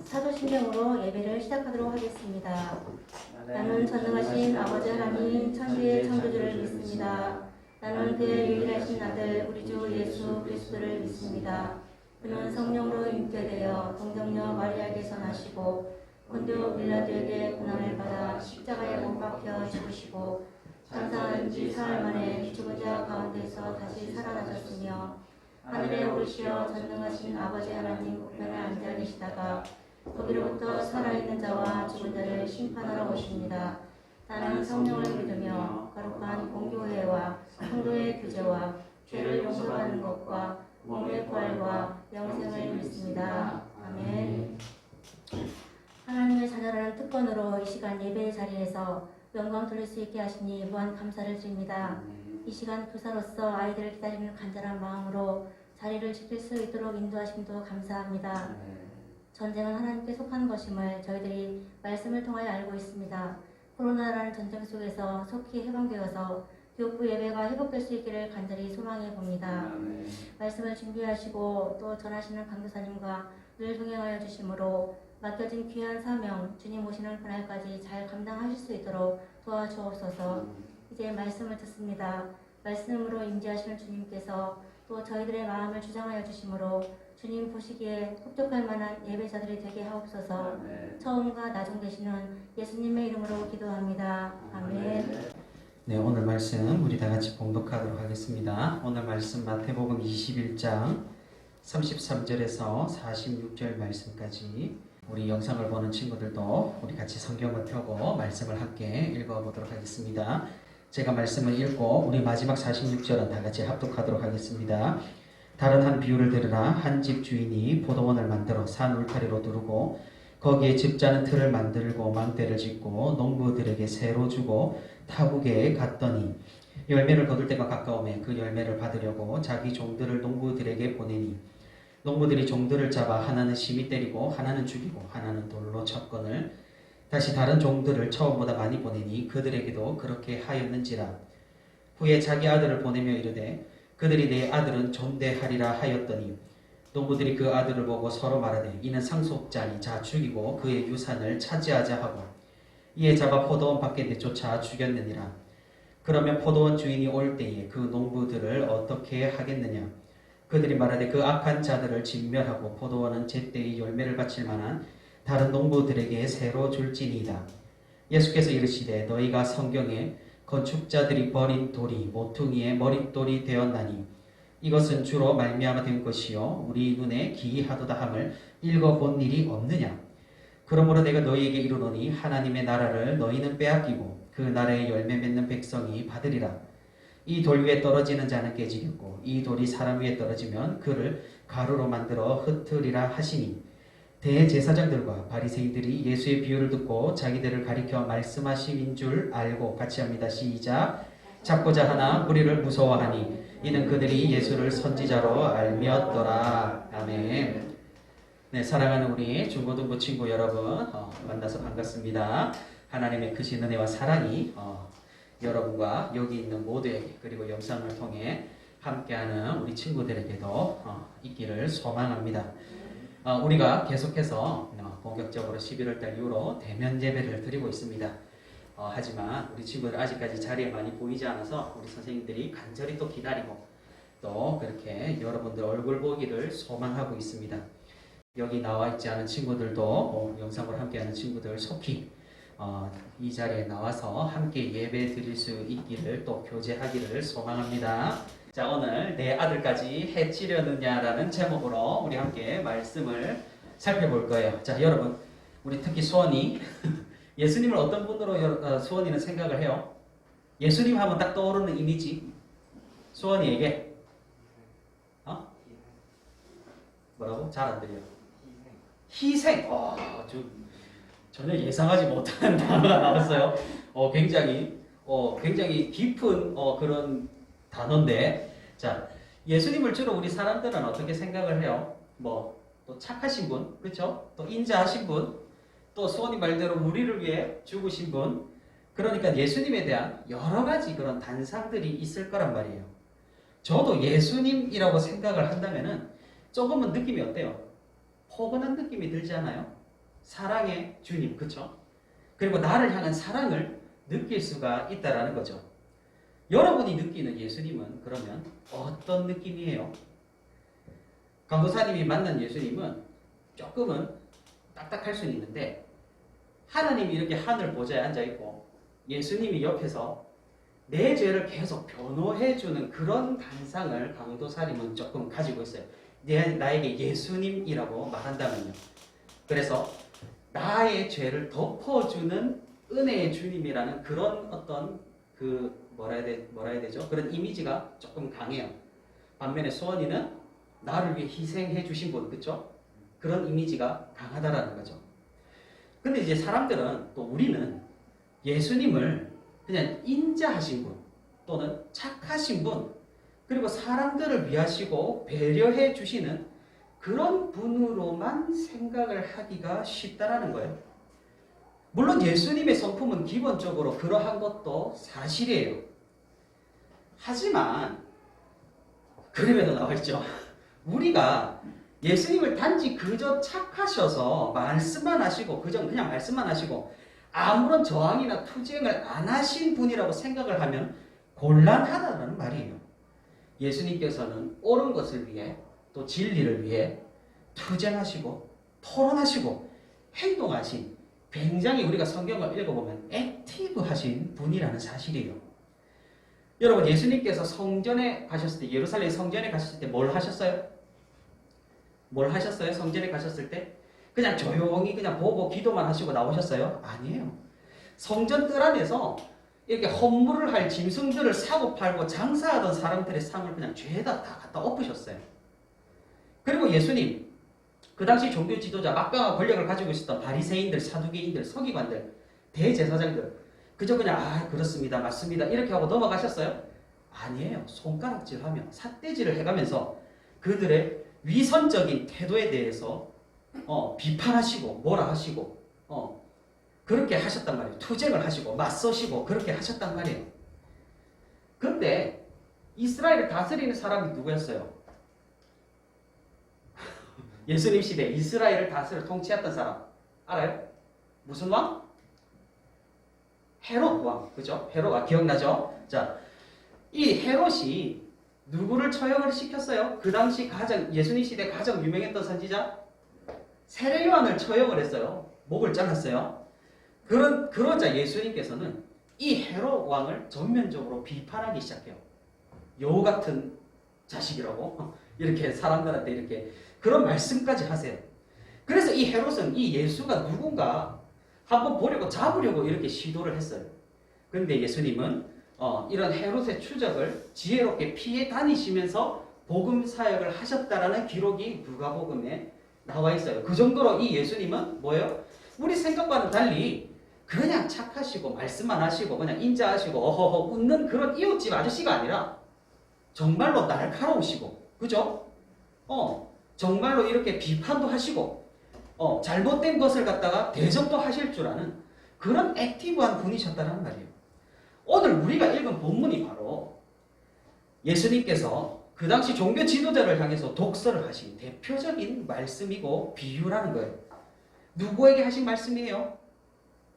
사도신경으로 예배를 시작하도록 하겠습니다. 나는 전능하신 아버지 하나님 천지의 창조주를 믿습니다. 나는 그의 유일하신 아들 우리 주 예수 그리스도를 믿습니다. 그는 성령으로 잉태되어 동정녀 마리아에게서 나시고 본디오 빌라도에게 고난을 받아 십자가에 못 박혀 죽으시고 장사한 지 사흘 만에 죽은 자 가운데서 다시 살아나셨으며 하늘에 오르시어 전능하신 아버지 하나님 우편에 앉아 계시다가 거기로부터 살아있는 자와 죽은 자를 심판하러 오십니다. 나는 성령을 믿으며 거룩한 공교회와 성도의 교제와 죄를 용서받는 것과 몸의 부활과 영생을 믿습니다. 아멘. 하나님의 자녀라는 특권으로 이 시간 예배의 자리에서 영광 돌릴 수 있게 하시니 무한 감사를 드립니다. 이 시간 교사로서 아이들을 기다리는 간절한 마음으로 자리를 지킬 수 있도록 인도하심도 감사합니다. 전쟁은 하나님께 속한 것임을 저희들이 말씀을 통하여 알고 있습니다. 코로나라는 전쟁 속에서 속히 해방되어서 교육부 예배가 회복될 수 있기를 간절히 소망해 봅니다. 말씀을 준비하시고 또 전하시는 강도사님과 늘 동행하여 주심으로 맡겨진 귀한 사명 주님 오시는 그날까지 잘 감당하실 수 있도록 도와주옵소서. 이제 말씀을 듣습니다. 말씀으로 임재하시는 주님께서 또 저희들의 마음을 주장하여 주심으로 주님 보시기에 흡족할 만한 예배자들이 되게 하옵소서. 처음과 나중 되시는 예수님의 이름으로 기도합니다. 아멘. 네, 오늘 말씀 우리 다 같이 봉독하도록 하겠습니다. 오늘 말씀 마태복음 21장 33절에서 46절 말씀까지 우리 영상을 보는 친구들도 우리 같이 성경을 펴고 말씀을 함께 읽어보도록 하겠습니다. 제가 말씀을 읽고 우리 마지막 46절은 다 같이 합독하도록 하겠습니다. 다른 한 비유를 들으나 한 집 주인이 포도원을 만들어 산 울타리로 두르고 거기에 즙자는 틀을 만들고 망대를 짓고 농부들에게 새로 주고 타국에 갔더니 열매를 거둘 때가 가까우매 그 열매를 받으려고 자기 종들을 농부들에게 보내니 농부들이 종들을 잡아 하나는 심히 때리고 하나는 죽이고 하나는 돌로 쳤거늘 다시 다른 종들을 처음보다 많이 보내니 그들에게도 그렇게 하였는지라. 후에 자기 아들을 보내며 이르되 그들이 내 아들은 존대하리라 하였더니 농부들이 그 아들을 보고 서로 말하되 이는 상속자니 자 죽이고 그의 유산을 차지하자 하고 이에 잡아 포도원 밖에 내쫓아 죽였느니라. 그러면 포도원 주인이 올 때에 그 농부들을 어떻게 하겠느냐. 그들이 말하되 그 악한 자들을 진멸하고 포도원은 제때의 열매를 바칠 만한 다른 농부들에게 새로 줄지니이다. 예수께서 이르시되 너희가 성경에 건축자들이 버린 돌이 모퉁이의 머릿돌이 되었나니 이것은 주로 말미암아 된 것이요 우리 눈에 기이하도다 함을 읽어본 일이 없느냐. 그러므로 내가 너희에게 이르노니 하나님의 나라를 너희는 빼앗기고 그 나라의 열매 맺는 백성이 받으리라. 이 돌 위에 떨어지는 자는 깨지겠고 이 돌이 사람 위에 떨어지면 그를 가루로 만들어 흩으리라 하시니 대제사장들과 바리새인들이 예수의 비유를 듣고 자기들을 가리켜 말씀하심인 줄 알고 같이 합니다. 시작. 잡고자 하나 무리를 무서워하니 이는 그들이 예수를 선지자로 알미었더라. 아멘. 네, 사랑하는 우리 중고등부 친구 여러분 만나서 반갑습니다. 하나님의 크신 은혜와 사랑이 여러분과 여기 있는 모두에게 그리고 영상을 통해 함께하는 우리 친구들에게도 있기를 소망합니다. 우리가 계속해서 본격적으로 11월달 이후로 대면 예배를 드리고 있습니다. 하지만 우리 친구들 아직까지 자리에 많이 보이지 않아서 우리 선생님들이 간절히 또 기다리고 또 그렇게 여러분들 얼굴 보기를 소망하고 있습니다. 여기 나와 있지 않은 친구들도 영상으로 함께하는 친구들 속히 이 자리에 나와서 함께 예배 드릴 수 있기를 또 교제하기를 소망합니다. 자, 오늘 내 아들까지 해치려느냐라는 제목으로 우리 함께 말씀을 살펴볼 거예요. 자, 여러분 우리 특히 수원이 예수님을 어떤 분으로 수원이는 생각을 해요? 예수님 하면 딱 떠오르는 이미지 수원이에게 뭐라고? 잘 안 들려요. 희생. 전혀 예상하지 못한 단어가 나왔어요. 굉장히 깊은 그런 단어인데, 자, 예수님을 주로 우리 사람들은 어떻게 생각을 해요? 또 착하신 분, 그렇죠? 또 인자하신 분, 또 수원이 말대로 우리를 위해 죽으신 분. 그러니까 예수님에 대한 여러 가지 그런 단상들이 있을 거란 말이에요. 저도 예수님이라고 생각을 한다면은 조금은 느낌이 어때요? 포근한 느낌이 들지 않아요? 사랑의 주님, 그렇죠? 그리고 나를 향한 사랑을 느낄 수가 있다라는 거죠. 여러분이 느끼는 예수님은 그러면 어떤 느낌이에요? 강도사님이 만난 예수님은 조금은 딱딱할 수는 있는데 하나님이 이렇게 하늘 보좌에 앉아있고 예수님이 옆에서 내 죄를 계속 변호해주는 그런 단상을 강도사님은 조금 가지고 있어요. 나에게 예수님이라고 말한다면요. 그래서 나의 죄를 덮어주는 은혜의 주님이라는 그런 어떤 뭐라 해야 되죠? 그런 이미지가 조금 강해요. 반면에 수원이는 나를 위해 희생해 주신 분, 그렇죠? 그런 이미지가 강하다라는 거죠. 근데 이제 사람들은 또 우리는 예수님을 그냥 인자하신 분 또는 착하신 분 그리고 사람들을 위하시고 배려해 주시는 그런 분으로만 생각을 하기가 쉽다라는 거예요. 물론 예수님의 성품은 기본적으로 그러한 것도 사실이에요. 하지만 그림에도 나와 있죠. 우리가 예수님을 단지 그저 착하셔서 말씀만 하시고 그냥 말씀만 하시고 아무런 저항이나 투쟁을 안 하신 분이라고 생각을 하면 곤란하다는 말이에요. 예수님께서는 옳은 것을 위해 또 진리를 위해 투쟁하시고 토론하시고 행동하신 굉장히 우리가 성경을 읽어보면 액티브하신 분이라는 사실이에요. 여러분 예수님께서 성전에 가셨을 때 예루살렘 성전에 가셨을 때 뭘 하셨어요? 뭘 하셨어요? 성전에 가셨을 때? 그냥 조용히 그냥 보고 기도만 하시고 나오셨어요? 아니에요. 성전 뜰 안에서 이렇게 헌물을 할 짐승들을 사고 팔고 장사하던 사람들의 상을 그냥 죄다 다 갖다 엎으셨어요. 그리고 예수님 그 당시 종교 지도자 막강한 권력을 가지고 있었던 바리새인들, 사두개인들, 서기관들, 대제사장들 그저 그냥 그렇습니다, 맞습니다 이렇게 하고 넘어가셨어요? 아니에요. 손가락질하며 삿대질을 해가면서 그들의 위선적인 태도에 대해서 비판하시고 뭐라 하시고 그렇게 하셨단 말이에요. 투쟁을 하시고 맞서시고 그렇게 하셨단 말이에요. 근데 이스라엘을 다스리는 사람이 누구였어요? 예수님 시대 이스라엘을 통치했던 사람 알아요? 무슨 왕? 헤롯 왕, 그죠? 헤롯 기억나죠? 자, 이 헤롯이 누구를 처형을 시켰어요? 그 당시 예수님 시대 가장 유명했던 선지자 세례 요한을 처형을 했어요. 목을 잘랐어요. 그러자 예수님께서는 이 헤롯 왕을 전면적으로 비판하기 시작해요. 여우 같은 자식이라고 이렇게 사람들한테 이렇게 그런 말씀까지 하세요. 그래서 이 헤롯은 이 예수가 누군가 한번 보려고 잡으려고 이렇게 시도를 했어요. 그런데 예수님은 이런 헤롯의 추적을 지혜롭게 피해 다니시면서 복음 사역을 하셨다라는 기록이 누가복음에 나와 있어요. 그 정도로 이 예수님은 뭐예요? 우리 생각과는 달리 그냥 착하시고 말씀만 하시고 그냥 인자하시고 어허허 웃는 그런 이웃집 아저씨가 아니라 정말로 날카로우시고 그죠? 정말로 이렇게 비판도 하시고 잘못된 것을 갖다가 대접도 하실 줄 아는 그런 액티브한 분이셨다는 말이에요. 오늘 우리가 읽은 본문이 바로 예수님께서 그 당시 종교 지도자를 향해서 독서를 하신 대표적인 말씀이고 비유라는 거예요. 누구에게 하신 말씀이에요?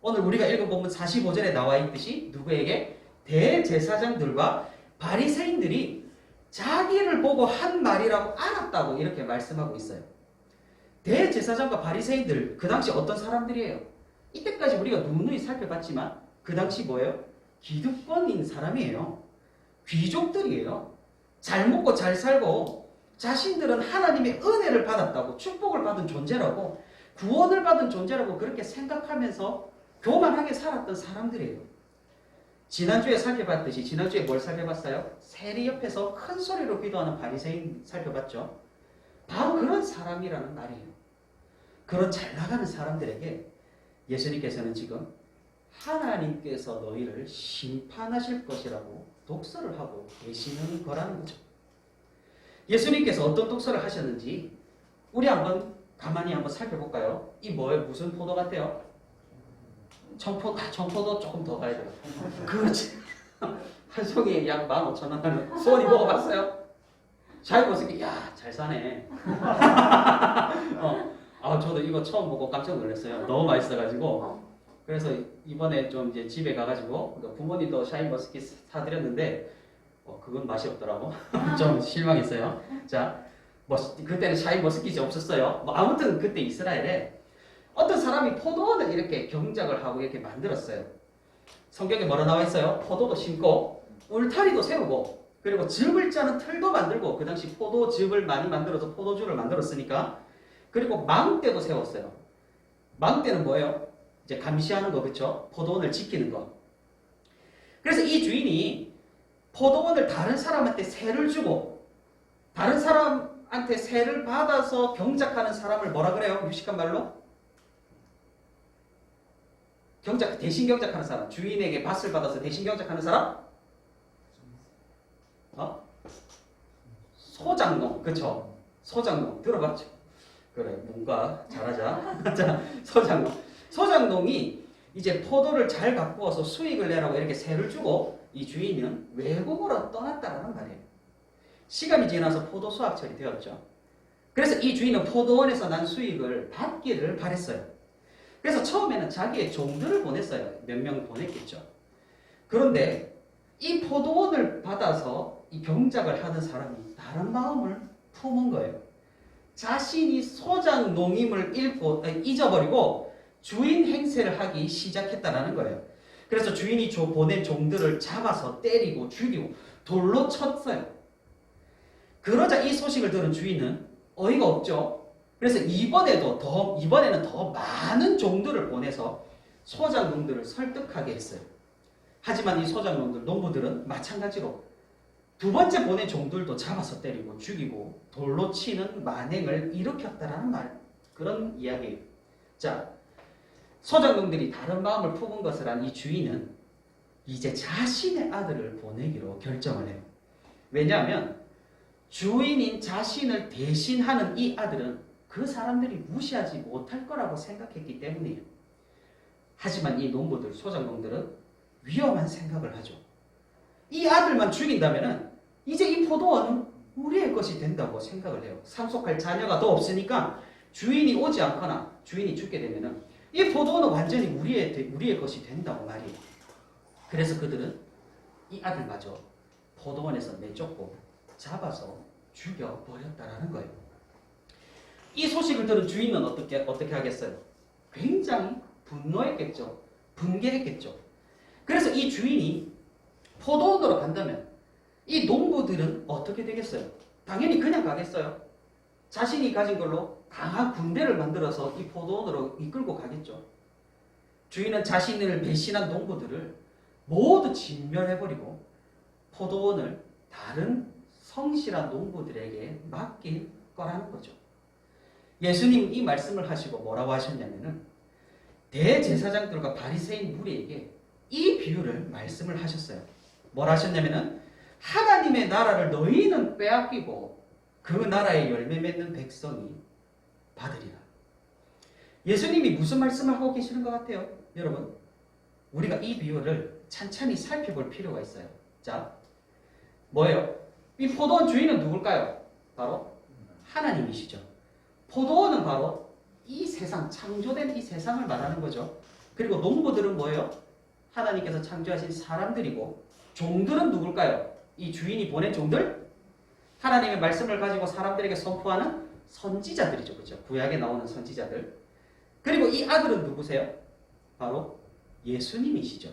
오늘 우리가 읽은 본문 45절에 나와 있듯이 누구에게? 대제사장들과 바리새인들이 자기를 보고 한 말이라고 알았다고 이렇게 말씀하고 있어요. 대제사장과 바리새인들 그 당시 어떤 사람들이에요? 이때까지 우리가 누누이 살펴봤지만 그 당시 뭐예요? 기득권인 사람이에요. 귀족들이에요. 잘 먹고 잘 살고 자신들은 하나님의 은혜를 받았다고 축복을 받은 존재라고 구원을 받은 존재라고 그렇게 생각하면서 교만하게 살았던 사람들이에요. 지난주에 살펴봤듯이 지난주에 뭘 살펴봤어요? 세리 옆에서 큰 소리로 기도하는 바리새인 살펴봤죠. 바로 그런 사람이라는 말이에요. 그런 잘 나가는 사람들에게 예수님께서는 지금 하나님께서 너희를 심판하실 것이라고 독서를 하고 계시는 거라는 거죠. 예수님께서 어떤 독서를 하셨는지 우리 가만히 한번 살펴볼까요? 이 뭐예요? 무슨 포도 같아요? 청포도 조금 더 가야 돼요. 그렇지. 한 송이에 약 15,000원 하는 수원이 먹어봤어요? 잘 먹었으니까 야, 잘 사네. 저도 이거 처음 보고 깜짝 놀랐어요. 너무 맛있어가지고. 그래서 이번에 좀 이제 집에 가가지고 부모님도 샤인머스킷 사드렸는데 그건 맛이 없더라고. 좀 실망했어요. 자, 그때는 샤인머스킷이 없었어요. 아무튼 그때 이스라엘에 어떤 사람이 포도원을 이렇게 경작을 하고 이렇게 만들었어요. 성경에 뭐라 나와 있어요? 포도도 심고 울타리도 세우고 그리고 즙을 짜는 틀도 만들고 그 당시 포도즙을 많이 만들어서 포도주를 만들었으니까 그리고 망대도 세웠어요. 망대는 뭐예요? 이제 감시하는 거, 그렇죠? 포도원을 지키는 거. 그래서 이 주인이 포도원을 다른 사람한테 세를 주고 다른 사람한테 세를 받아서 경작하는 사람을 뭐라 그래요? 유식한 말로? 대신 경작하는 사람. 주인에게 밭을 받아서 대신 경작하는 사람? 소작농, 그렇죠? 소작농 들어봤죠? 그래, 뭔가 잘하자. 자, 소작농이 이제 포도를 잘 가꾸어서 수익을 내라고 이렇게 세를 주고 이 주인은 외국으로 떠났다라는 말이에요. 시간이 지나서 포도 수확철이 되었죠. 그래서 이 주인은 포도원에서 난 수익을 받기를 바랬어요. 그래서 처음에는 자기의 종들을 보냈어요. 몇 명 보냈겠죠. 그런데 이 포도원을 받아서 이 경작을 하는 사람이 다른 마음을 품은 거예요. 자신이 소작 농임을 잊어버리고 주인 행세를 하기 시작했다라는 거예요. 그래서 주인이 보낸 종들을 잡아서 때리고 죽이고 돌로 쳤어요. 그러자 이 소식을 들은 주인은 어이가 없죠. 그래서 이번에는 더 많은 종들을 보내서 소작 농들을 설득하게 했어요. 하지만 이 소작 농들, 농부들은 마찬가지로 두 번째 보낸 종들도 잡아서 때리고 죽이고 돌로 치는 만행을 일으켰다라는 그런 이야기예요. 자, 소작농들이 다른 마음을 품은 것을 안 이 주인은 이제 자신의 아들을 보내기로 결정을 해요. 왜냐하면 주인인 자신을 대신하는 이 아들은 그 사람들이 무시하지 못할 거라고 생각했기 때문이에요. 하지만 이 농부들, 소작농들은 위험한 생각을 하죠. 이 아들만 죽인다면은 이제 이 포도원은 우리의 것이 된다고 생각을 해요. 상속할 자녀가 더 없으니까 주인이 오지 않거나 주인이 죽게 되면은 이 포도원은 완전히 우리의 것이 된다고 말이에요. 그래서 그들은 이 아들마저 포도원에서 내쫓고 잡아서 죽여버렸다라는 거예요. 이 소식을 들은 주인은 어떻게 하겠어요? 굉장히 분노했겠죠. 분개했겠죠. 그래서 이 주인이 포도원으로 간다면 이 농부들은 어떻게 되겠어요? 당연히 그냥 가겠어요. 자신이 가진 걸로 강한 군대를 만들어서 이 포도원으로 이끌고 가겠죠. 주인은 자신을 배신한 농부들을 모두 진멸해버리고 포도원을 다른 성실한 농부들에게 맡길 거라는 거죠. 예수님 이 말씀을 하시고 뭐라고 하셨냐면은 대제사장들과 바리새인 무리에게 이 비유를 말씀을 하셨어요. 뭐라 하셨냐면은 하나님의 나라를 너희는 빼앗기고 그 나라의 열매 맺는 백성이 받으리라. 예수님이 무슨 말씀을 하고 계시는 것 같아요? 여러분, 우리가 이 비유를 찬찬히 살펴볼 필요가 있어요. 자, 뭐예요? 이 포도원 주인은 누굴까요? 바로 하나님이시죠. 포도원은 바로 이 세상, 창조된 이 세상을 말하는 거죠. 그리고 농부들은 뭐예요? 하나님께서 창조하신 사람들이고, 종들은 누굴까요? 이 주인이 보낸 종들? 하나님의 말씀을 가지고 사람들에게 선포하는 선지자들이죠. 그렇죠? 구약에 나오는 선지자들. 그리고 이 아들은 누구세요? 바로 예수님이시죠.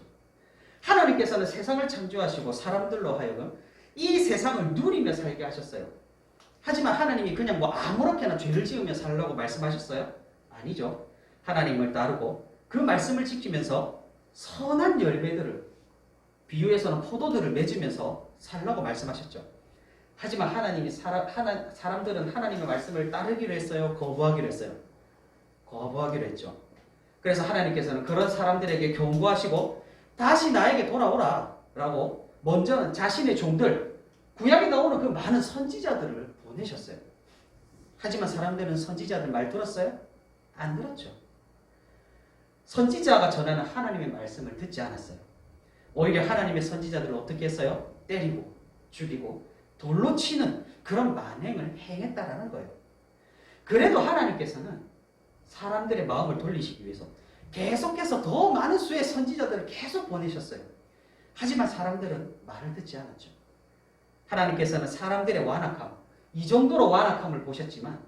하나님께서는 세상을 창조하시고 사람들로 하여금 이 세상을 누리며 살게 하셨어요. 하지만 하나님이 그냥 아무렇게나 죄를 지으며 살라고 말씀하셨어요? 아니죠. 하나님을 따르고 그 말씀을 지키면서 선한 열매들을, 비유에서는 포도들을 맺으면서 살라고 말씀하셨죠. 하지만 사람들은 하나님의 말씀을 따르기로 했어요? 거부하기로 했어요? 거부하기로 했죠. 그래서 하나님께서는 그런 사람들에게 경고하시고 다시 나에게 돌아오라 라고 먼저는 자신의 종들, 구약에 나오는 그 많은 선지자들을 보내셨어요. 하지만 사람들은 선지자들 말 들었어요? 안 들었죠. 선지자가 전하는 하나님의 말씀을 듣지 않았어요. 오히려 하나님의 선지자들을 어떻게 했어요? 때리고 죽이고 돌로 치는 그런 만행을 행했다라는 거예요. 그래도 하나님께서는 사람들의 마음을 돌리시기 위해서 계속해서 더 많은 수의 선지자들을 계속 보내셨어요. 하지만 사람들은 말을 듣지 않았죠. 하나님께서는 사람들의 완악함, 이 정도로 완악함을 보셨지만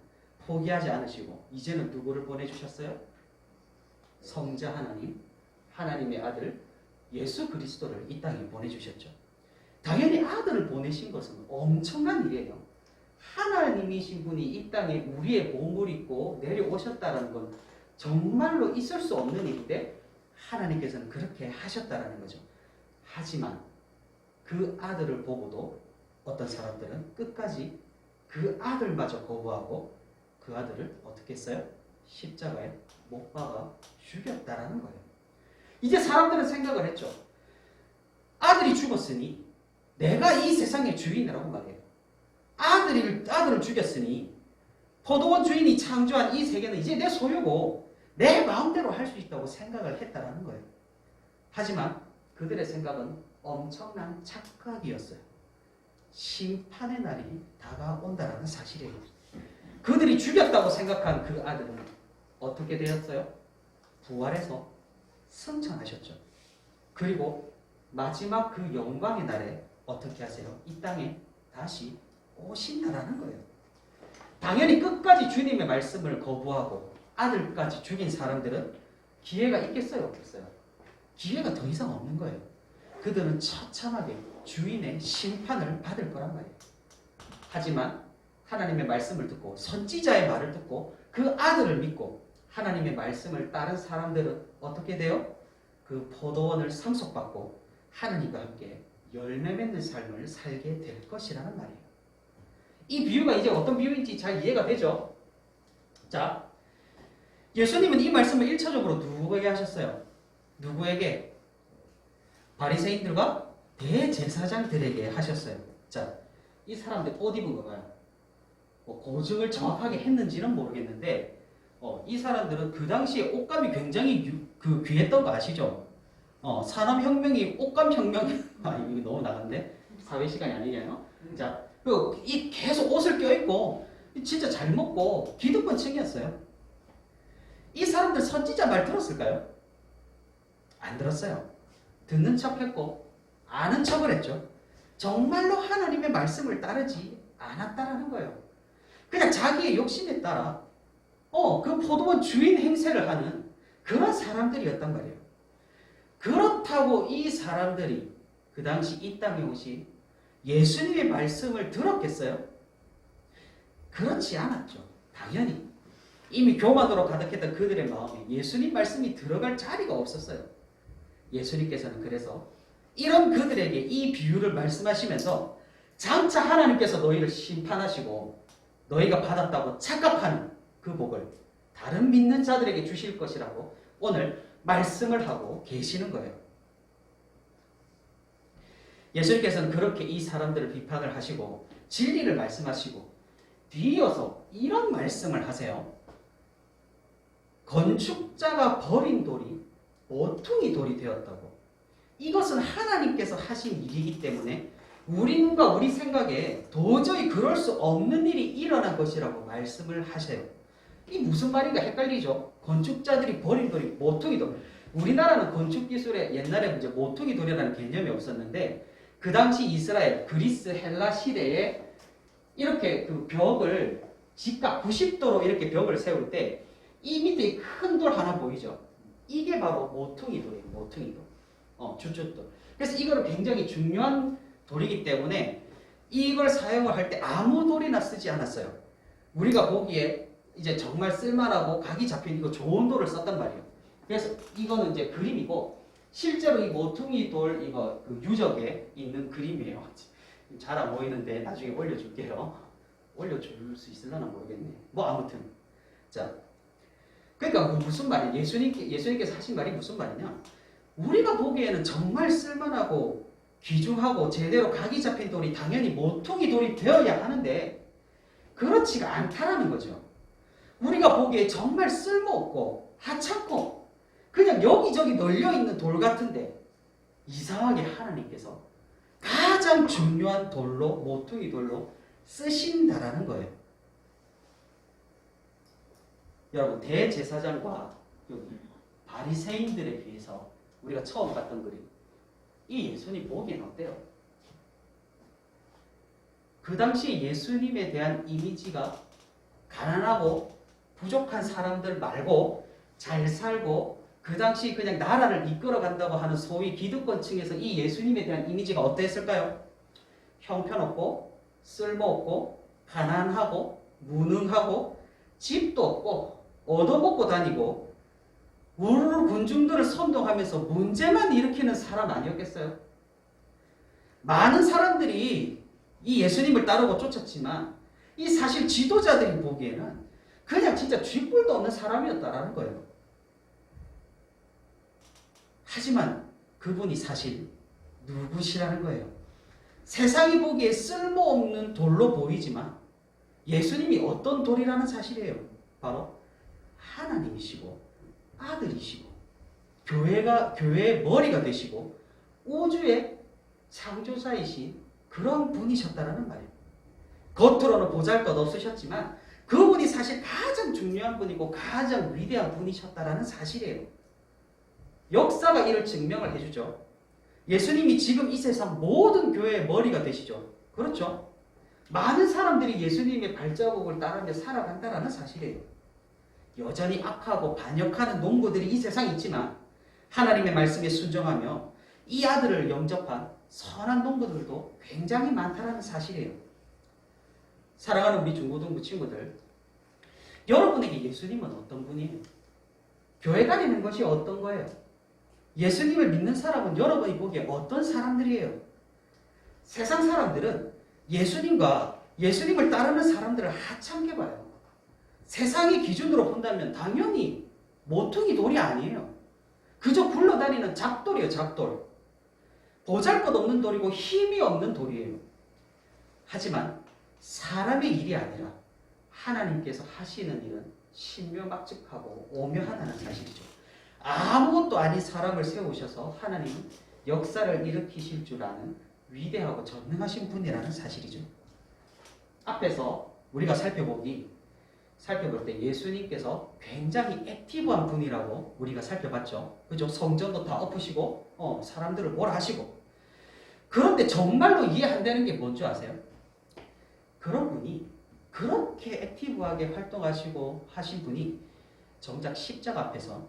포기하지 않으시고 이제는 누구를 보내주셨어요? 성자 하나님, 하나님의 아들 예수 그리스도를 이 땅에 보내주셨죠. 당연히 아들을 보내신 것은 엄청난 일이에요. 하나님이신 분이 이 땅에 우리의 몸을 입고 내려오셨다는 건 정말로 있을 수 없는 일인데 하나님께서는 그렇게 하셨다라는 거죠. 하지만 그 아들을 보고도 어떤 사람들은 끝까지 그 아들마저 거부하고 그 아들을 어떻게 했어요? 십자가에 못 박아 죽였다라는 거예요. 이제 사람들은 생각을 했죠. 아들이 죽었으니 내가 이 세상의 주인이라고 말해요. 아들을 죽였으니 포도원 주인이 창조한 이 세계는 이제 내 소유고 내 마음대로 할 수 있다고 생각을 했다라는 거예요. 하지만 그들의 생각은 엄청난 착각이었어요. 심판의 날이 다가온다라는 사실이에요. 그들이 죽였다고 생각한 그 아들은 어떻게 되었어요? 부활해서 승천하셨죠. 그리고 마지막 그 영광의 날에 어떻게 하세요? 이 땅에 다시 오신다라는 거예요. 당연히 끝까지 주님의 말씀을 거부하고 아들까지 죽인 사람들은 기회가 있겠어요? 없겠어요? 기회가 더 이상 없는 거예요. 그들은 처참하게 주인의 심판을 받을 거란 말이에요. 하지만 하나님의 말씀을 듣고 선지자의 말을 듣고 그 아들을 믿고 하나님의 말씀을 따른 사람들은 어떻게 돼요? 그 포도원을 상속받고 하나님과 함께 열매 맺는 삶을 살게 될 것이라는 말이에요. 이 비유가 이제 어떤 비유인지 잘 이해가 되죠? 자, 예수님은 이 말씀을 1차적으로 누구에게 하셨어요? 누구에게? 바리새인들과 대제사장들에게 하셨어요. 자, 이 사람들 옷 입은 거 봐요. 고증을 정확하게 했는지는 모르겠는데 이 사람들은 그 당시에 옷감이 굉장히 귀했던 거 아시죠? 산업혁명이 옷감혁명 이거 너무 나갔는데 사회 시간이 아니냐요? 자, 이 계속 옷을 껴입고 진짜 잘 먹고 기득권층이었어요. 이 사람들 선지자 말 들었을까요? 안 들었어요. 듣는 척했고 아는 척을 했죠. 정말로 하나님의 말씀을 따르지 않았다라는 거예요. 그냥 자기의 욕심에 따라 그 포도원 주인 행세를 하는 그런 사람들이었단 말이에요. 그렇다고 이 사람들이 그 당시 이 땅에 오신 예수님의 말씀을 들었겠어요? 그렇지 않았죠. 당연히 이미 교만으로 가득했던 그들의 마음에 예수님 말씀이 들어갈 자리가 없었어요. 예수님께서는 그래서 이런 그들에게 이 비유를 말씀하시면서 장차 하나님께서 너희를 심판하시고 너희가 받았다고 착각하는 그 복을 다른 믿는 자들에게 주실 것이라고 오늘 말씀을 하고 계시는 거예요. 예수님께서는 그렇게 이 사람들을 비판을 하시고 진리를 말씀하시고 뒤이어서 이런 말씀을 하세요. 건축자가 버린 돌이 모퉁이 돌이 되었다고. 이것은 하나님께서 하신 일이기 때문에 우리 눈과 우리 생각에 도저히 그럴 수 없는 일이 일어난 것이라고 말씀을 하세요. 이 무슨 말인가 헷갈리죠? 건축자들이 버린 돌이 모퉁이 돌. 우리나라는 건축 기술에 옛날에 이제 모퉁이 돌이라는 개념이 없었는데 그 당시 이스라엘, 그리스, 헬라 시대에 이렇게 그 벽을 직각 90도로 이렇게 벽을 세울 때 이 밑에 큰 돌 하나 보이죠? 이게 바로 모퉁이 돌이에요. 모퉁이 돌. 주춧돌. 그래서 이거는 굉장히 중요한 돌이기 때문에 이걸 사용을 할 때 아무 돌이나 쓰지 않았어요. 우리가 보기에 이제 정말 쓸만하고 각이 잡힌 이거 좋은 돌을 썼단 말이에요. 그래서 이거는 이제 그림이고 실제로 이 모퉁이 돌 이거 그 유적에 있는 그림이에요. 잘 안 보이는데 나중에 올려줄게요. 올려줄 수 있을려나 모르겠네. 뭐 아무튼 자, 그러니까 무슨 말이에요? 예수님께서 하신 말이 무슨 말이냐? 우리가 보기에는 정말 쓸만하고 귀중하고 제대로 각이 잡힌 돌이 당연히 모퉁이 돌이 되어야 하는데 그렇지가 않다라는 거죠. 우리가 보기에 정말 쓸모없고 하찮고 그냥 여기저기 널려있는 돌 같은데 이상하게 하나님께서 가장 중요한 돌로 모퉁이 돌로 쓰신다라는 거예요. 여러분 대제사장과 여기 바리새인들에 비해서 우리가 처음 봤던 그림, 이 예수님 보기엔 어때요? 그 당시 예수님에 대한 이미지가 가난하고 부족한 사람들 말고 잘 살고 그 당시 그냥 나라를 이끌어 간다고 하는 소위 기득권층에서 이 예수님에 대한 이미지가 어땠을까요? 형편없고 쓸모없고 가난하고 무능하고 집도 없고 얻어먹고 다니고 우르르 군중들을 선동하면서 문제만 일으키는 사람 아니었겠어요? 많은 사람들이 이 예수님을 따르고 쫓았지만 이 사실 지도자들이 보기에는 그냥 진짜 쥐뿔도 없는 사람이었다라는 거예요. 하지만 그분이 사실 누구시라는 거예요. 세상이 보기에 쓸모없는 돌로 보이지만 예수님이 어떤 돌이라는 사실이에요. 바로 하나님이시고 아들이시고 교회의 머리가 되시고 우주의 창조자이신 그런 분이셨다라는 말이에요. 겉으로는 보잘것 없으셨지만 그분이 사실 가장 중요한 분이고 가장 위대한 분이셨다라는 사실이에요. 역사가 이를 증명을 해주죠. 예수님이 지금 이 세상 모든 교회의 머리가 되시죠. 그렇죠? 많은 사람들이 예수님의 발자국을 따르며 살아간다는 사실이에요. 여전히 악하고 반역하는 농부들이 이 세상에 있지만 하나님의 말씀에 순종하며 이 아들을 영접한 선한 농부들도 굉장히 많다는 사실이에요. 사랑하는 우리 중고등부 친구들, 여러분에게 예수님은 어떤 분이에요? 교회 다니는 것이 어떤 거예요? 예수님을 믿는 사람은 여러분이 보기에 어떤 사람들이에요? 세상 사람들은 예수님과 예수님을 따르는 사람들을 하찮게 봐요. 세상의 기준으로 본다면 당연히 모퉁이 돌이 아니에요. 그저 굴러다니는 작돌이에요. 작돌. 보잘것없는 돌이고 힘이 없는 돌이에요. 하지만 사람의 일이 아니라 하나님께서 하시는 일은 신묘막측하고 오묘하다는 사실이죠. 아무것도 아닌 사람을 세우셔서 하나님은 역사를 일으키실 줄 아는 위대하고 전능하신 분이라는 사실이죠. 앞에서 우리가 살펴볼 때 예수님께서 굉장히 액티브한 분이라고 우리가 살펴봤죠. 그죠? 성전도 다 엎으시고 사람들을 뭐라 하시고. 그런데 정말로 이해 안 되는 게 뭔지 아세요? 그런 분이 그렇게 액티브하게 활동하시고 하신 분이 정작 십자가 앞에서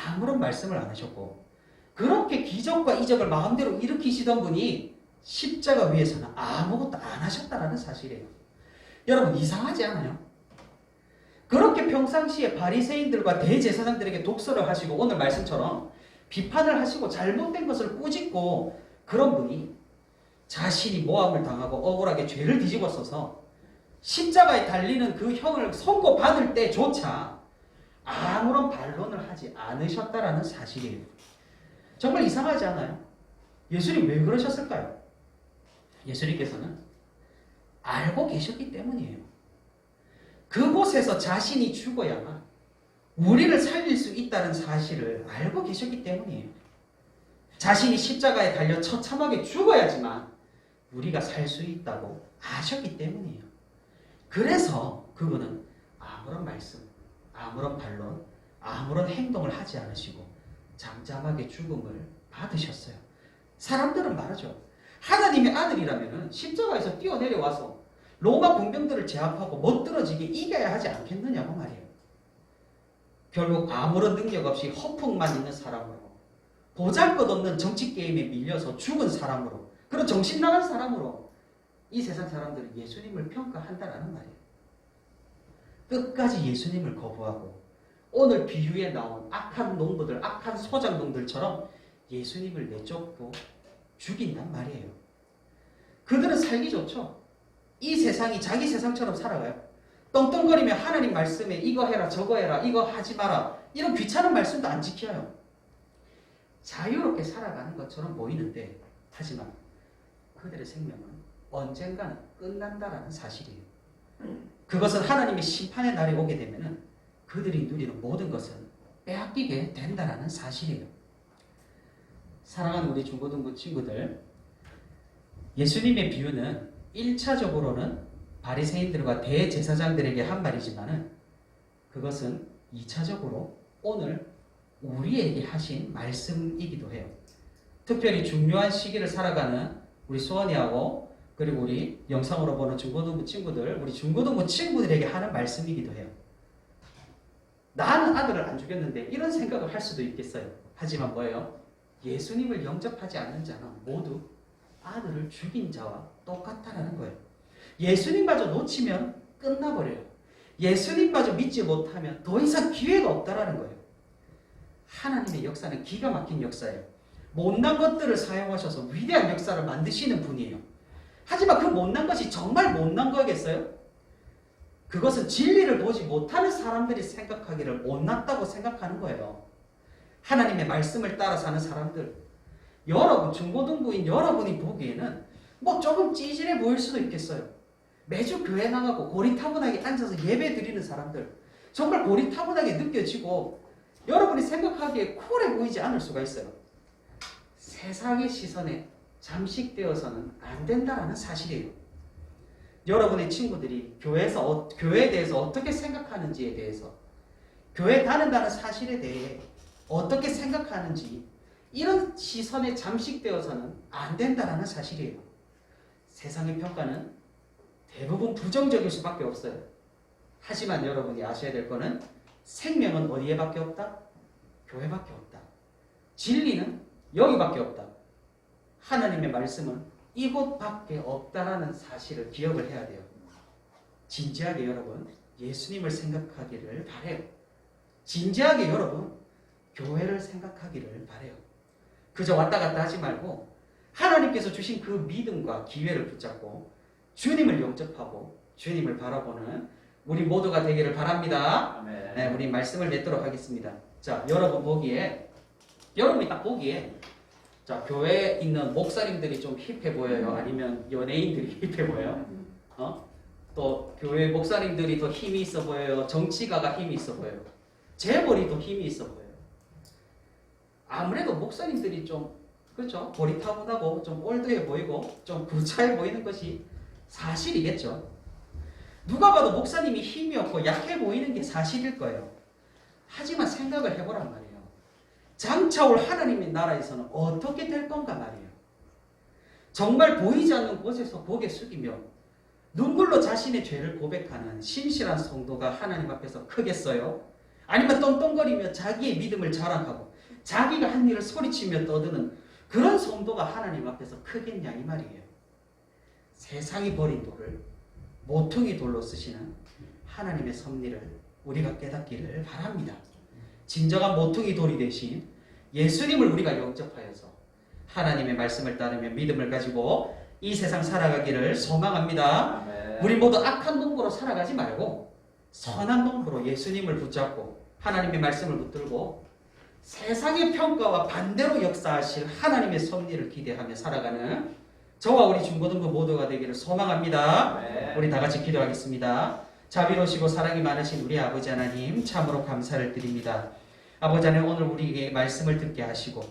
아무런 말씀을 안 하셨고 그렇게 기적과 이적을 마음대로 일으키시던 분이 십자가 위에서는 아무것도 안 하셨다는 사실이에요. 여러분 이상하지 않아요? 그렇게 평상시에 바리새인들과 대제사장들에게 독설을 하시고 오늘 말씀처럼 비판을 하시고 잘못된 것을 꾸짖고 그런 분이 자신이 모함을 당하고 억울하게 죄를 뒤집어 써서 십자가에 달리는 그 형을 선고받을 때조차 아무런 반론을 하지 않으셨다라는 사실이에요. 정말 이상하지 않아요? 예수님 왜 그러셨을까요? 예수님께서는 알고 계셨기 때문이에요. 그곳에서 자신이 죽어야만 우리를 살릴 수 있다는 사실을 알고 계셨기 때문이에요. 자신이 십자가에 달려 처참하게 죽어야지만 우리가 살 수 있다고 아셨기 때문이에요. 그래서 그분은 아무런 말씀, 아무런 반론, 아무런 행동을 하지 않으시고 잠잠하게 죽음을 받으셨어요. 사람들은 말하죠. 하나님의 아들이라면 십자가에서 뛰어내려와서 로마 군병들을 제압하고 멋들어지게 이겨야 하지 않겠느냐고 말이에요. 결국 아무런 능력 없이 허풍만 있는 사람으로 보잘것없는 정치 게임에 밀려서 죽은 사람으로 그런 정신 나간 사람으로 이 세상 사람들은 예수님을 평가한다라는 말이에요. 끝까지 예수님을 거부하고 오늘 비유에 나온 악한 농부들, 악한 소장농들처럼 예수님을 내쫓고 죽인단 말이에요. 그들은 살기 좋죠. 이 세상이 자기 세상처럼 살아가요. 떵떵거리며 하나님 말씀에 이거 해라 저거 해라 이거 하지 마라 이런 귀찮은 말씀도 안 지켜요. 자유롭게 살아가는 것처럼 보이는데 하지만 그들의 생명은 언젠가는 끝난다라는 사실이에요. 그것은 하나님의 심판의 날이 오게 되면 그들이 누리는 모든 것은 빼앗기게 된다라는 사실이에요. 사랑하는 우리 중고등부 친구들, 예수님의 비유는 1차적으로는 바리새인들과 대제사장들에게 한 말이지만은 그것은 2차적으로 오늘 우리에게 하신 말씀이기도 해요. 특별히 중요한 시기를 살아가는 우리 수원이하고 그리고 우리 영상으로 보는 중고등부 친구들, 우리 중고등부 친구들에게 하는 말씀이기도 해요. 나는 아들을 안 죽였는데 이런 생각을 할 수도 있겠어요. 하지만 뭐예요? 예수님을 영접하지 않는 자는 모두 아들을 죽인 자와 똑같다라는 거예요. 예수님마저 놓치면 끝나버려요. 예수님마저 믿지 못하면 더 이상 기회가 없다라는 거예요. 하나님의 역사는 기가 막힌 역사예요. 못난 것들을 사용하셔서 위대한 역사를 만드시는 분이에요. 하지만 그 못난 것이 정말 못난 거겠어요? 그것은 진리를 보지 못하는 사람들이 생각하기를 못났다고 생각하는 거예요. 하나님의 말씀을 따라 사는 사람들, 여러분, 중고등부인 여러분이 보기에는 뭐 조금 찌질해 보일 수도 있겠어요. 매주 교회 나가고 고리타분하게 앉아서 예배 드리는 사람들, 정말 고리타분하게 느껴지고 여러분이 생각하기에 쿨해 보이지 않을 수가 있어요. 세상의 시선에 잠식되어서는 안 된다는 사실이에요. 여러분의 친구들이 교회에 대해서 어떻게 생각하는지에 대해서, 교회 다닌다는 사실에 대해 어떻게 생각하는지, 이런 시선에 잠식되어서는 안 된다는 사실이에요. 세상의 평가는 대부분 부정적일 수밖에 없어요. 하지만 여러분이 아셔야 될 거는 생명은 어디에밖에 없다? 교회밖에 없다. 진리는 여기밖에 없다. 하나님의 말씀은 이곳밖에 없다라는 사실을 기억을 해야 돼요. 진지하게 여러분 예수님을 생각하기를 바래요. 진지하게 여러분 교회를 생각하기를 바래요. 그저 왔다 갔다 하지 말고 하나님께서 주신 그 믿음과 기회를 붙잡고 주님을 영접하고 주님을 바라보는 우리 모두가 되기를 바랍니다. 네, 우리 말씀을 맺도록 하겠습니다. 자, 여러분이 딱 보기에 자, 교회에 있는 목사님들이 좀 힙해 보여요? 아니면 연예인들이 힙해 보여요? 또 교회 목사님들이 더 힘이 있어 보여요? 정치가가 힘이 있어 보여요? 재벌이 더 힘이 있어 보여요? 아무래도 목사님들이 좀 그렇죠? 고리타분하고 좀 올드해 보이고 좀 구차해 보이는 것이 사실이겠죠. 누가 봐도 목사님이 힘이 없고 약해 보이는 게 사실일 거예요. 하지만 생각을 해보란 말이에요. 장차 올 하나님의 나라에서는 어떻게 될 건가 말이에요. 정말 보이지 않는 곳에서 고개 숙이며 눈물로 자신의 죄를 고백하는 신실한 성도가 하나님 앞에서 크겠어요? 아니면 떵떵거리며 자기의 믿음을 자랑하고 자기가 한 일을 소리치며 떠드는 그런 성도가 하나님 앞에서 크겠냐 이 말이에요. 세상이 버린 돌을 모퉁이 돌로 쓰시는 하나님의 섭리를 우리가 깨닫기를 바랍니다. 진정한 모퉁이 돌이 되신 예수님을 우리가 영접하여서 하나님의 말씀을 따르며 믿음을 가지고 이 세상 살아가기를 소망합니다. 아멘. 우리 모두 악한 농부로 살아가지 말고 선한 농부로 예수님을 붙잡고 하나님의 말씀을 붙들고 세상의 평가와 반대로 역사하실 하나님의 섭리를 기대하며 살아가는 저와 우리 중고등부 모두가 되기를 소망합니다. 아멘. 우리 다 같이 기도하겠습니다. 자비로우시고 사랑이 많으신 우리 아버지 하나님 참으로 감사를 드립니다. 아버지 하나님 오늘 우리에게 말씀을 듣게 하시고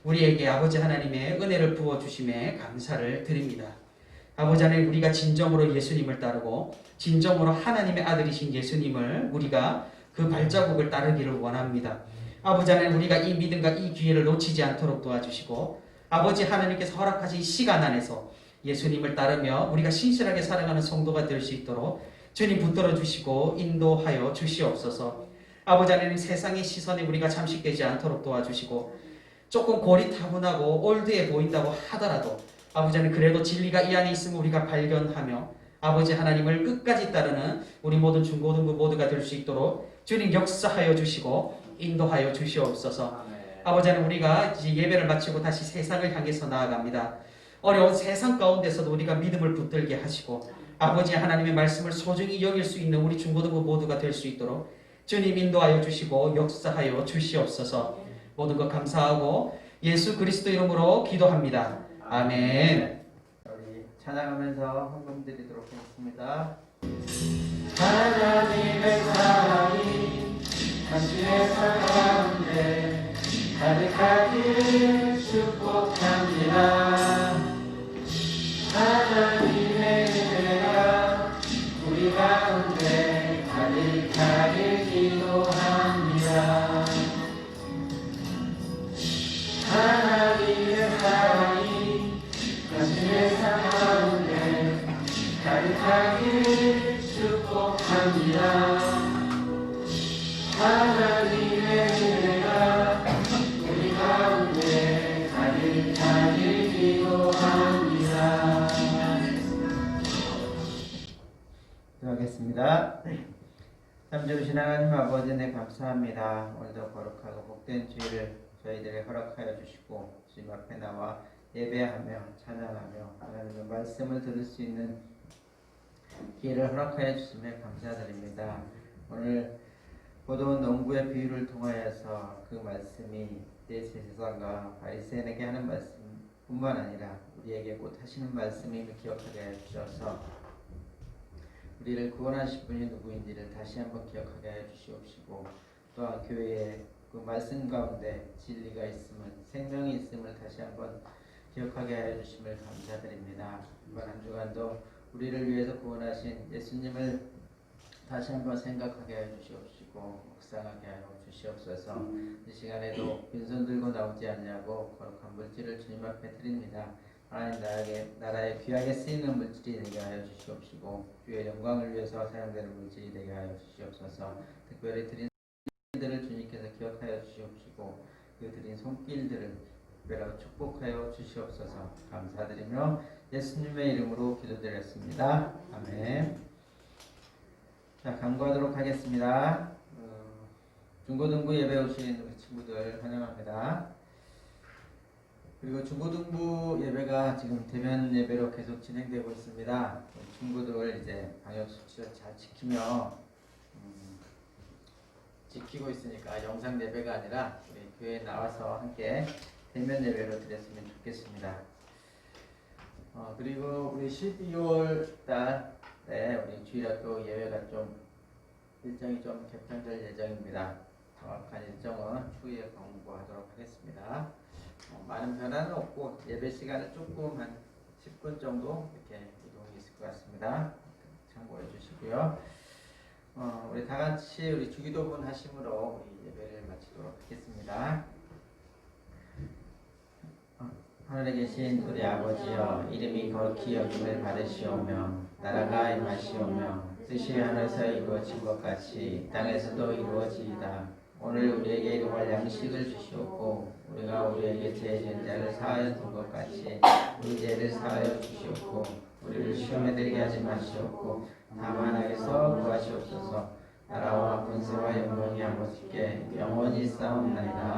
우리에게 아버지 하나님의 은혜를 부어주심에 감사를 드립니다. 아버지 하나님 우리가 진정으로 예수님을 따르고 진정으로 하나님의 아들이신 예수님을 우리가 그 발자국을 따르기를 원합니다. 아버지 하나님 우리가 이 믿음과 이 기회를 놓치지 않도록 도와주시고 아버지 하나님께서 허락하신 시간 안에서 예수님을 따르며 우리가 신실하게 살아가는 성도가 될 수 있도록 주님 붙들어 주시고 인도하여 주시옵소서. 아버지 하나님 세상의 시선에 우리가 잠식되지 않도록 도와주시고 조금 고리타분하고 올드해 보인다고 하더라도 아버지 하나님 그래도 진리가 이 안에 있음을 우리가 발견하며 아버지 하나님을 끝까지 따르는 우리 모든 중고등부 모두가 될 수 있도록 주님 역사하여 주시고 인도하여 주시옵소서. 아버지 하나님 우리가 이제 예배를 마치고 다시 세상을 향해서 나아갑니다. 어려운 세상 가운데서도 우리가 믿음을 붙들게 하시고 아버지 하나님의 말씀을 소중히 여길 수 있는 우리 중고등부 모두가 될 수 있도록 주님 인도하여 주시고 역사하여 주시옵소서. 모든 것 감사하고 예수 그리스도 이름으로 기도합니다. 아멘. 우리 찬양하면서 헌금 드리도록 하겠습니다. 하나님의 사랑이 당신의 삶 가운데 가득하길 축복합니다. 하나님의 은혜가 우리 가운데 가득하길 기도 기도하겠습니다. 참 좋으신 하나님 아버지, 네 감사합니다. 오늘도 거룩하고 복된 주일을 저희들에게 허락하여 주시고 주님 앞에 나와 예배하며 찬양하며 하나님의 말씀을 들을 수 있는 기회를 허락하여 주심에 감사드립니다. 오늘 보도원 농부의 비유를 통하여서 그 말씀이 대제사장과 바리새인에게 하는 말씀뿐만 아니라 우리에게 곧 하시는 말씀임을 기억하게 해 주셔서 우리를 구원하실 분이 누구인지를 다시 한번 기억하게 해 주시옵시고, 또한 교회에 그 말씀 가운데 진리가 있음을, 생명이 있음을 다시 한번 기억하게 해 주심을 감사드립니다. 이번 한 주간도 우리를 위해서 구원하신 예수님을 다시 한번 생각하게 해 주시옵시고 묵상하게 하여 주시옵소서. 이 시간에도 빈손 들고 나오지 않냐고 거룩한 물질을 주님 앞에 드립니다. 하나님 나라에 귀하게 쓰이는 물질이 되게 하여 주시옵시고 주의 영광을 위해서 사용되는 물질이 되게 하여 주시옵소서. 특별히 드린 손길들을 주님께서 기억하여 주시옵시고 그 드린 손길들을 특별하게 축복하여 주시옵소서. 감사드리며 예수님의 이름으로 기도드렸습니다. 아멘. 자, 강구하도록 하겠습니다. 중고등부 예배 오신 우리 친구들 환영합니다. 그리고 중고등부 예배가 지금 대면 예배로 계속 진행되고 있습니다. 친구들 이제 방역 수칙을 잘 지키고 있으니까 영상 예배가 아니라 우리 교회에 나와서 함께 대면 예배로 드렸으면 좋겠습니다. 그리고 우리 12월 달에 우리 주일학교 예배가 좀 일정이 좀 겹쳐질 예정입니다. 정확한 일정은 추후에 공부하도록 하겠습니다. 많은 변화는 없고 예배 시간은 조금 한 10분 정도 이렇게 이동이 있을 것 같습니다. 참고해 주시고요. 우리 다 같이 우리 주기도문 하심으로 우리 예배를 마치도록 하겠습니다. 하늘에 계신 우리 아버지여, 이름이 거룩히 여김을 받으시오며 나라가 임하시오며 뜻이 하늘에서 이루어진 것 같이 땅에서도 이루어지이다. 오늘 우리에게 일용할 양식을 주시옵고 우리가 우리에게 죄 지은 자를 사하여 준 것 같이 우리 죄를 사하여 주시옵고 우리를 시험에 들게 하지 마시옵고 다만 악에서 구하시옵소서. 나라와 권세와 영광이 아버지께 영원히 싸움나이다.